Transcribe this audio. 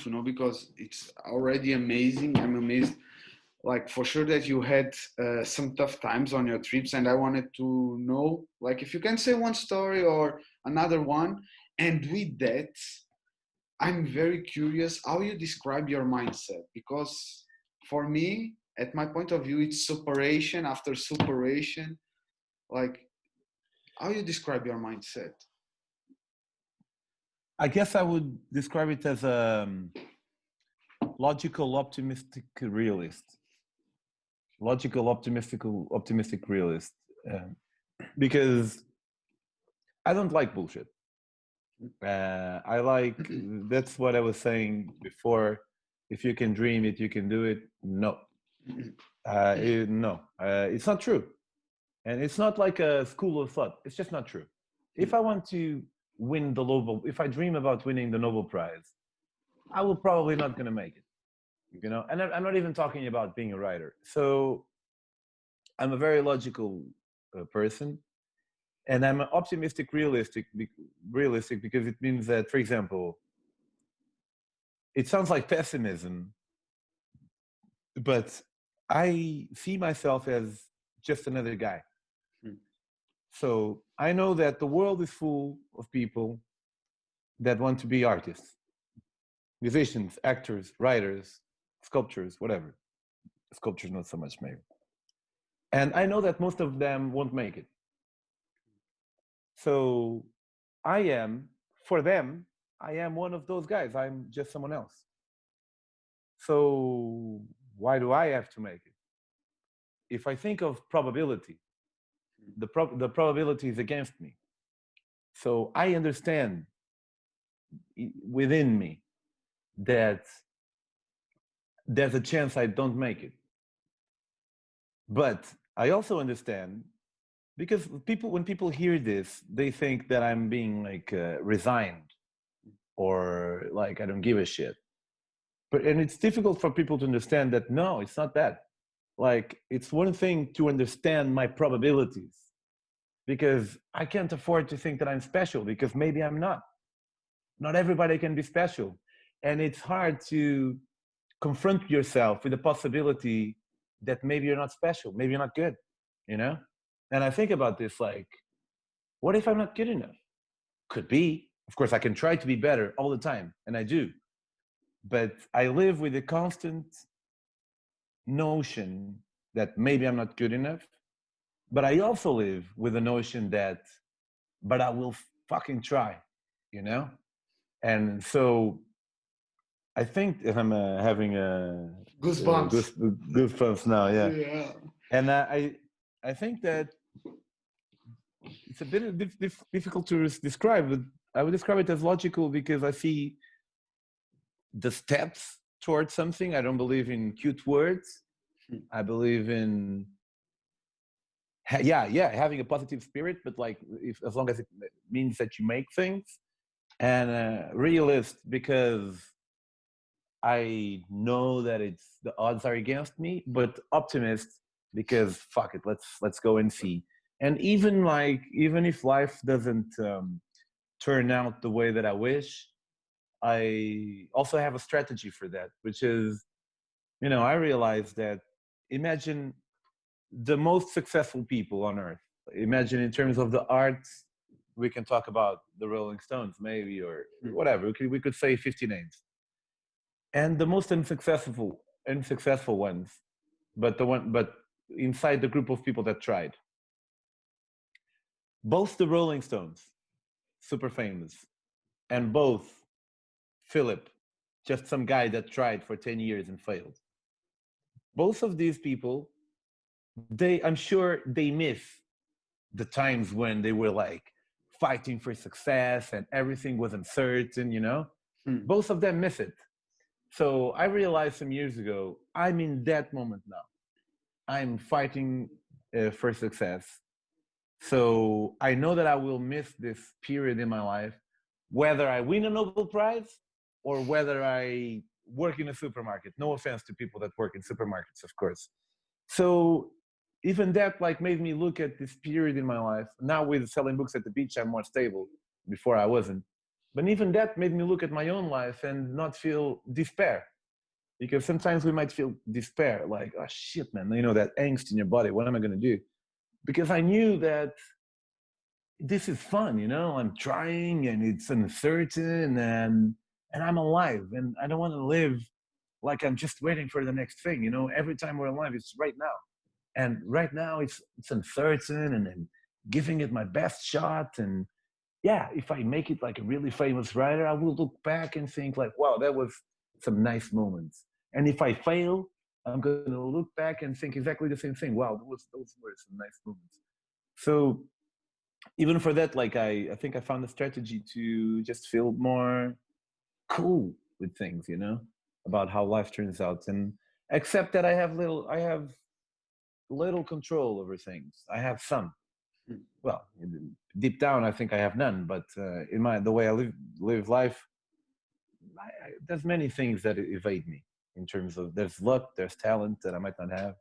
to know because it's already amazing. I'm amazed, like for sure that you had some tough times on your trips, and I wanted to know, like, if you can say one story or another one. And with that, I'm very curious how you describe your mindset, because for me, at my point of view, it's superation after superation. Like, how you describe your mindset? I guess I would describe it as a logical, optimistic realist. Logical, optimistic realist. Because I don't like bullshit. I like, that's what I was saying before. If you can dream it, you can do it. No. No. It's not true. And it's not like a school of thought. It's just not true. If I want to win the Nobel, if I dream about winning the Nobel Prize, I will probably not going to make it, you know? And I'm not even talking about being a writer. So I'm a very logical person, and I'm an optimistic, realistic because it means that, for example, it sounds like pessimism, but I see myself as just another guy. So I know that the world is full of people that want to be artists, musicians, actors, writers, sculptors, whatever. Sculptures, not so much maybe. And I know that most of them won't make it. So for them, I am one of those guys. I'm just someone else. So why do I have to make it? If I think of probability, the probability is against me. So I understand within me that there's a chance I don't make it. But I also understand, because when people hear this, they think that I'm being like resigned or like I don't give a shit. And it's difficult for people to understand that, no, it's not that. Like, it's one thing to understand my probabilities, because I can't afford to think that I'm special, because maybe I'm not. Not everybody can be special. And it's hard to confront yourself with the possibility that maybe you're not special, maybe you're not good, you know? And I think about this, like, what if I'm not good enough? Could be. Of course, I can try to be better all the time, and I do. But I live with a constant notion that maybe I'm not good enough. But I also live with the notion that, but I will fucking try, you know? And so I think if I'm having a Goosebumps. Goosebumps now, yeah. Yeah. And I think that it's a bit difficult to describe, but I would describe it as logical, because I see the steps towards something. I don't believe in cute words. I believe in having a positive spirit, but like, as long as it means that you make things. And realist, because I know that the odds are against me, but optimist because fuck it, let's go and see. And even if life doesn't turn out the way that I wish, I also have a strategy for that, which is, I realize that, imagine the most successful people on earth. Imagine in terms of the arts, we can talk about the Rolling Stones maybe, or whatever. We could say 50 names. And the most unsuccessful ones, but inside the group of people that tried. Both the Rolling Stones, super famous, and both Philip, just some guy that tried for 10 years and failed. Both of these people, I'm sure they miss the times when they were like fighting for success and everything was uncertain, Both of them miss it. So I realized some years ago, I'm in that moment now. I'm fighting for success. So I know that I will miss this period in my life, whether I win a Nobel Prize or whether I work in a supermarket. No offense to people that work in supermarkets, of course. So even that made me look at this period in my life. Now with selling books at the beach, I'm more stable. Before I wasn't. But even that made me look at my own life and not feel despair. Because sometimes we might feel despair, like, oh shit, man, you know, that angst in your body, what am I going to do? Because I knew that this is fun, you know, I'm trying and it's uncertain and I'm alive and I don't want to live like I'm just waiting for the next thing, you know, every time we're alive, it's right now. And right now it's uncertain and I'm giving it my best shot. And yeah, if I make it like a really famous writer, I will look back and think like, wow, that was some nice moments. And if I fail, I'm going to look back and think exactly the same thing. Wow, those were some nice moments. So even for that, like I think I found a strategy to just feel more cool with things, you know, about how life turns out. And except that I have little control over things. I have some. Well, deep down, I think I have none. But in the way I live life, there's many things that evade me in terms of there's luck, there's talent that I might not have,